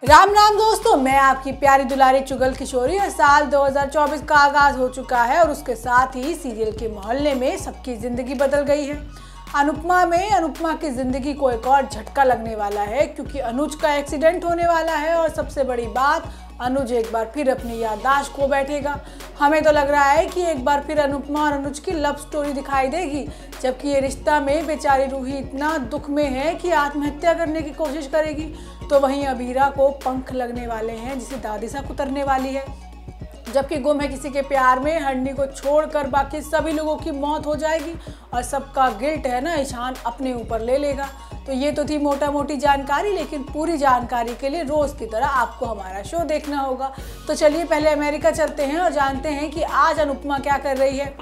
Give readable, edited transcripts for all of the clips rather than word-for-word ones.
राम राम दोस्तों, मैं आपकी प्यारी दुलारी चुगल किशोरी। और साल 2024 का आगाज हो चुका है और उसके साथ ही सीरियल के मोहल्ले में सबकी जिंदगी बदल गई है। अनुपमा की जिंदगी को एक और झटका लगने वाला है क्योंकि अनुज का एक्सीडेंट होने वाला है और सबसे बड़ी बात, अनुज एक बार फिर अपनी याददाश्त खो बैठेगा। हमें तो लग रहा है कि एक बार फिर अनुपमा और अनुज की लव स्टोरी दिखाई देगी, जबकि ये रिश्ता में बेचारी रूही इतना दुख में है कि आत्महत्या करने की कोशिश करेगी। तो वहीं अबीरा को पंख लगने वाले हैं जिसे दादिसा कुतरने वाली है, जबकि गुम है किसी के प्यार में हरनी को छोड़कर बाकी सभी लोगों की मौत हो जाएगी और सबका गिल्ट है ना ईशान अपने ऊपर ले लेगा। तो ये तो थी मोटा मोटी जानकारी, लेकिन पूरी जानकारी के लिए रोज की तरह आपको हमारा शो देखना होगा। तो चलिए पहले अमेरिका चलते हैं और जानते हैं कि आज अनुपमा क्या कर रही है।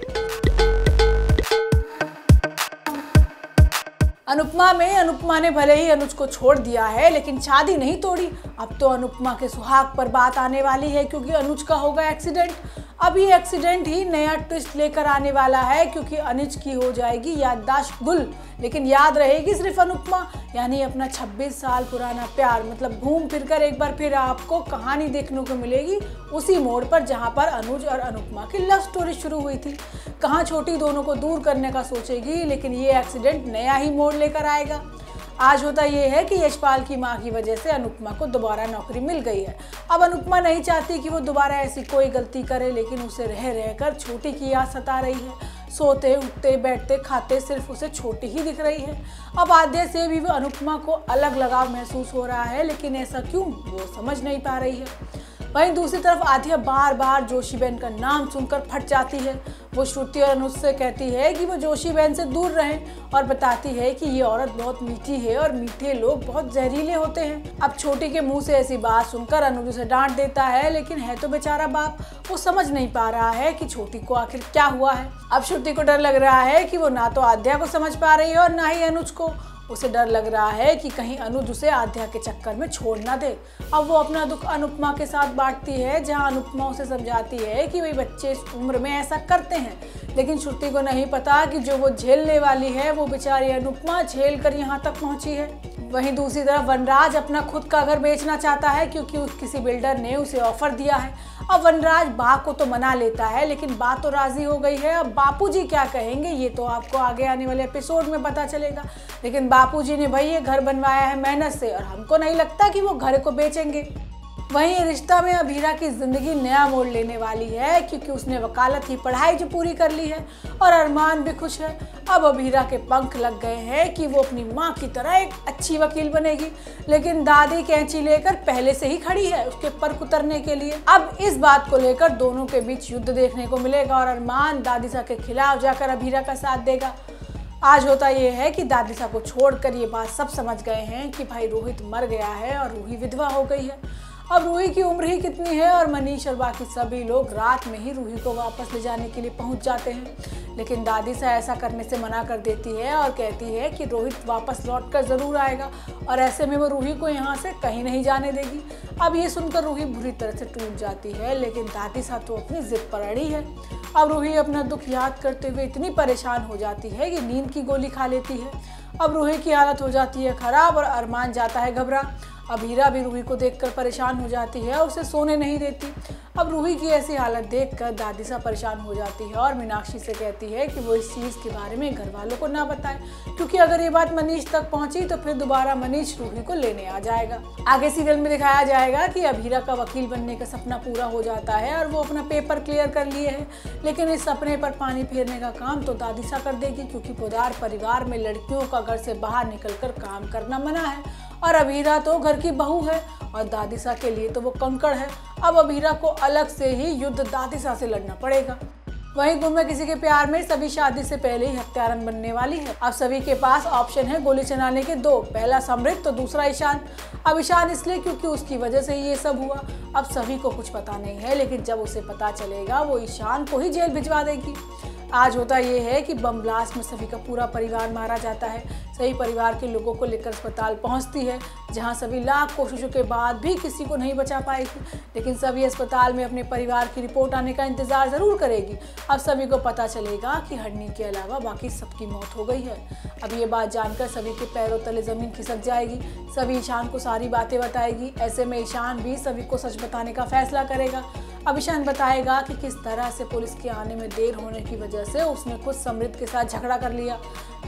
अनुपमा ने भले ही अनुज को छोड़ दिया है लेकिन शादी नहीं तोड़ी। अब तो अनुपमा के सुहाग पर बात आने वाली है क्योंकि अनुज का होगा एक्सीडेंट। अब ये एक्सीडेंट ही नया ट्विस्ट लेकर आने वाला है क्योंकि अनुज की हो जाएगी याददाश्त गुल, लेकिन याद रहेगी सिर्फ अनुपमा। यानी अपना 26 साल पुराना प्यार, मतलब घूम फिर कर एक बार फिर आपको कहानी देखने को मिलेगी उसी मोड़ पर जहां पर अनुज और अनुपमा की लव स्टोरी शुरू हुई थी। कहाँ छोटी दोनों को दूर करने का सोचेगी, लेकिन ये एक्सीडेंट नया ही मोड़ लेकर आएगा। आज होता ये है कि यशपाल की मां की वजह से अनुपमा को दोबारा नौकरी मिल गई है। अब अनुपमा नहीं चाहती कि वो दोबारा ऐसी कोई गलती करे, लेकिन उसे रह रहकर छोटी की याद सता रही है। सोते उठते बैठते खाते सिर्फ उसे छोटी ही दिख रही है। अब आद्या से भी वो अनुपमा को अलग लगाव महसूस हो रहा है, लेकिन ऐसा क्यों वो समझ नहीं पा रही है। वहीं दूसरी तरफ आद्या बार बार जोशी बहन का नाम सुनकर फट जाती है। वो श्रुति और अनुज से कहती है कि वो जोशी बहन से दूर रहें और बताती है कि ये औरत बहुत मीठी है और मीठे लोग बहुत जहरीले होते हैं। अब छोटी के मुंह से ऐसी बात सुनकर अनुज उसे डांट देता है, लेकिन है तो बेचारा बाप, वो समझ नहीं पा रहा है कि छोटी को आखिर क्या हुआ है। अब श्रुति को डर लग रहा है कि वो ना तो आद्या को समझ पा रही है और ना ही अनुज को। उसे डर लग रहा है कि कहीं अनुज उसे आद्या के चक्कर में छोड़ ना दे। अब वो अपना दुख अनुपमा के साथ बांटती है, जहां अनुपमा उसे समझाती है कि वे बच्चे इस उम्र में ऐसा करते हैं, लेकिन श्रुति को नहीं पता कि जो वो झेलने वाली है वो बेचारी अनुपमा झेल कर यहाँ तक पहुँची है। वहीं दूसरी तरफ वनराज अपना खुद का घर बेचना चाहता है क्योंकि किसी बिल्डर ने उसे ऑफर दिया है। अब वनराज बा को तो मना लेता है, लेकिन बा तो राजी हो गई है। अब बापूजी क्या कहेंगे ये तो आपको आगे आने वाले एपिसोड में पता चलेगा, लेकिन बापूजी ने भाई ये घर बनवाया है मेहनत से और हमको नहीं लगता कि वो घर को बेचेंगे। वहीं रिश्ता में अबीरा की जिंदगी नया मोड़ लेने वाली है क्योंकि उसने वकालत की पढ़ाई जो पूरी कर ली है और अरमान भी खुश है। अब अबीरा के पंख लग गए हैं कि वो अपनी माँ की तरह एक अच्छी वकील बनेगी, लेकिन दादी कैंची लेकर पहले से ही खड़ी है उसके पर कुतरने के लिए। अब इस बात को लेकर दोनों के बीच युद्ध देखने को मिलेगा और अरमान दादिसा के खिलाफ जाकर अबीरा का साथ देगा। आज होता ये है कि दादिसा को छोड़कर ये बात सब समझ गए हैं कि भाई रोहित मर गया है और रूही विधवा हो गई है। अब रूही की उम्र ही कितनी है और मनीष और बाकी सभी लोग रात में ही रूही को वापस ले जाने के लिए पहुंच जाते हैं, लेकिन दादिसा ऐसा करने से मना कर देती है और कहती है कि रोहित वापस लौटकर ज़रूर आएगा और ऐसे में वो रूही को यहाँ से कहीं नहीं जाने देगी। अब ये सुनकर रूही बुरी तरह से टूट जाती है, लेकिन दादिसा तो अपनी जिद पर अड़ी है। अब रूही अपना दुख याद करते हुए इतनी परेशान हो जाती है कि नींद की गोली खा लेती है। अब रूही की हालत हो जाती है खराब और अरमान जाता है घबरा। अबीरा भी रूही को देखकर परेशान हो जाती है और उसे सोने नहीं देती। अब रूही की ऐसी हालत देखकर दादिसा परेशान हो जाती है और मीनाक्षी से कहती है कि वो इस चीज़ के बारे में घर वालों को ना बताए, क्योंकि अगर ये बात मनीष तक पहुंची तो फिर दोबारा मनीष रूही को लेने आ जाएगा। आगे सीरियल में दिखाया जाएगा कि अबीरा का वकील बनने का सपना पूरा हो जाता है और वो अपना पेपर क्लियर कर लिए है, लेकिन इस सपने पर पानी फेरने का काम तो दादिसा कर देगी क्योंकि पोदार परिवार में लड़कियों का घर से बाहर निकलकर काम करना मना है और अबीरा तो घर की बहू है और दादिसा के लिए तो वो कंकड़ है। अब अबीरा को अलग से ही युद्ध दादिसा से लड़ना पड़ेगा। वहीं गुम है किसी के प्यार में सभी शादी से पहले ही हत्यारन बनने वाली है। अब सभी के पास ऑप्शन है गोली चलाने के दो, पहला समृद्ध तो दूसरा ईशान। अब ईशान इसलिए क्योंकि उसकी वजह से ही ये सब हुआ। अब सभी को कुछ पता नहीं है, लेकिन जब उसे पता चलेगा वो ईशान को ही जेल भिजवा देगी। आज होता ये है कि बम ब्लास्ट में सभी का पूरा परिवार मारा जाता है। सही परिवार के लोगों को लेकर अस्पताल पहुंचती है, जहां सभी लाख कोशिशों के बाद भी किसी को नहीं बचा पाएगी। लेकिन सभी अस्पताल में अपने परिवार की रिपोर्ट आने का इंतजार जरूर करेगी। अब सभी को पता चलेगा कि हरणी के अलावा बाकी सबकी मौत हो गई है। अब ये बात जानकर सभी के पैरों तले जमीन खिसक जाएगी। सभी ईशान को सारी बातें बताएगी। ऐसे में ईशान भी सभी को सच बताने का फैसला करेगा। अब ईशान बताएगा कि किस तरह से पुलिस के आने में देर होने की वजह से उसने खुद समृद्ध के साथ झगड़ा कर लिया।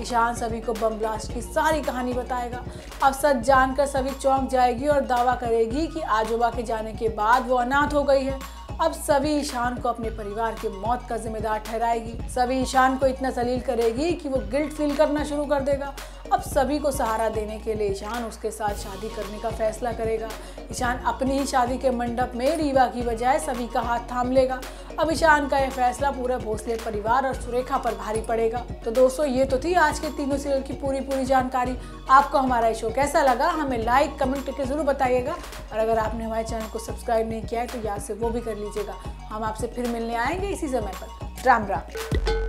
ईशान सभी को बम ब्लास्ट की सारी कहानी बताएगा। अब सच जानकर सभी चौंक जाएगी और दावा करेगी कि आजोबा के जाने के बाद वो अनाथ हो गई है। अब सभी ईशान को अपने परिवार की मौत का जिम्मेदार ठहराएगी। सभी ईशान को इतना जलील करेगी कि वो गिल्ट फील करना शुरू कर देगा। अब सभी को सहारा देने के लिए ईशान उसके साथ शादी करने का फैसला करेगा। ईशान अपनी ही शादी के मंडप में रीवा की बजाय सभी का हाथ थाम लेगा। अब ईशान का यह फैसला पूरे भोसले परिवार और सुरेखा पर भारी पड़ेगा। तो दोस्तों, ये तो थी आज के तीनों सीरियल की पूरी जानकारी। आपको हमारा शो कैसा लगा हमें लाइक कमेंट करके जरूर बताइएगा। और अगर आपने हमारे चैनल को सब्सक्राइब नहीं किया है तो याद से वो भी कर लीजिएगा। हम आपसे फिर मिलने आएंगे इसी समय पर। राम राम।